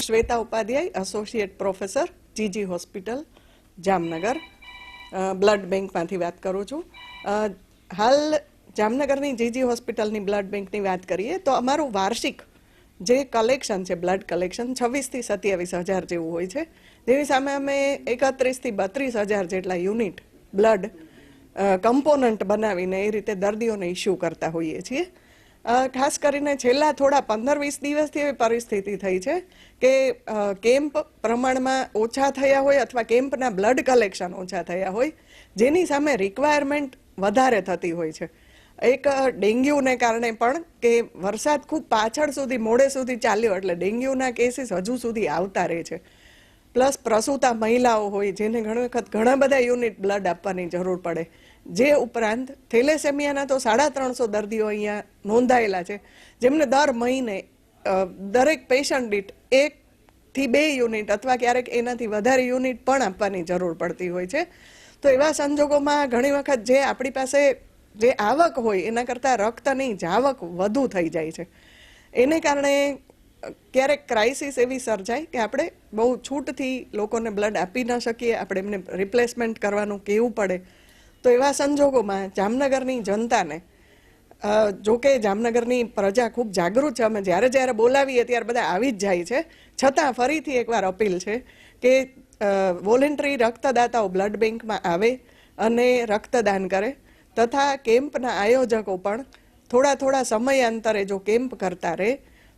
Shweta Upadhyay, associate professor, GG hospital, Jamnagar, blood બેંકમાંથી વાત કરું છું. હાલ જામનગરની જીજી હોસ્પિટલની બ્લડ બેંકની વાત કરીએ તો અમારું વાર્ષિક જે કલેક્શન છે, બ્લડ કલેક્શન 26 થી 27 હજાર જેવું હોય છે. જેની સામે અમે 31 થી 32 હજાર જેટલા યુનિટ બ્લડ કમ્પોનન્ટ બનાવીને એ રીતે દર્દીઓને ઇસ્યુ કરતા હોઈએ છીએ. ખાસ કરીને છેલ્લા થોડા 15-20 દિવસથી એવી પરિસ્થિતિ થઈ છે કે કેમ્પ પ્રમાણમાં ઓછા થયા હોય અથવા કેમ્પના બ્લડ કલેક્શન ઓછા થયા હોય, જેની સામે રિક્વાયરમેન્ટ વધારે થતી હોય છે. એક ડેન્ગ્યુને કારણે પણ કે વરસાદ ખૂબ પાછળ સુધી મોડે સુધી ચાલ્યો એટલે ડેન્ગ્યુના કેસીસ હજુ સુધી આવતા રહે છે. પ્લસ પ્રસૂતા મહિલાઓ હોય જેને ઘણી વખત ઘણા બધા યુનિટ બ્લડ આપવાની જરૂર પડે. જે ઉપરાંત થેલેસેમિયાના તો 350 દર્દીઓ અહીંયા નોંધાયેલા છે, જેમને દર મહિને દરેક પેશન્ટ દીઠ 1 થી 2 યુનિટ અથવા ક્યારેક એનાથી વધારે યુનિટ પણ આપવાની જરૂર પડતી હોય છે. તો એવા સંજોગોમાં ઘણી વખત જે આપણી પાસે જે આવક હોય એના કરતાં રક્તની જાવક વધુ થઈ જાય છે. એને કારણે ક્યારેક ક્રાઇસિસ એવી સર્જાય કે આપણે બહુ છૂટથી લોકોને બ્લડ આપી ન શકીએ, આપણે એમને રિપ્લેસમેન્ટ કરવાનું કહેવું પડે. તો એવા સંજોગોમાં જામનગરની જનતાને, જોકે જામનગરની પ્રજા ખૂબ જાગૃત છે, અમે જ્યારે જ્યારે બોલાવીએ ત્યારે બધા આવી જ જાય છે, છતાં ફરીથી એકવાર અપીલ છે કે વોલેન્ટરી રક્તદાતાઓ બ્લડ બેંકમાં આવે અને રક્તદાન કરે. તથા કેમ્પના આયોજકો પણ થોડા સમયાંતરે જો કેમ્પ કરતા રહે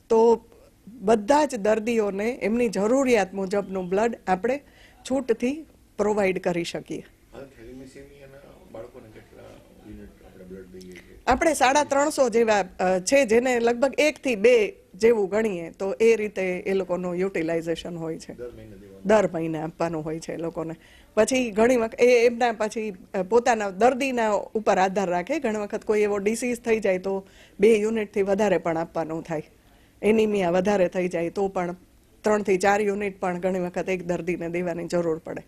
તો બધા જ દર્દીઓને એમની જરૂરિયાત મુજબનું બ્લડ આપણે છૂટથી પ્રોવાઈડ કરી શકીએ. આપણે 350 જેવા છે, જેને લગભગ 1 થી 2 જેવું ગણીએ તો એ રીતે એ લોકોનું યુટિલાઇઝેશન હોય છે. દર મહિને આપવાનું હોય છે એ લોકોને. પછી ઘણી વખત એમના પછી પોતાના દર્દીના ઉપર આધાર રાખે. ઘણી વખત કોઈ એવો ડિસીઝ થઈ જાય તો 2 યુનિટથી વધારે પણ આપવાનું થાય. એનિમિયા વધારે થઈ જાય તો પણ 3 થી 4 યુનિટ પણ ઘણી વખત એક દર્દીને દેવાની જરૂર પડે.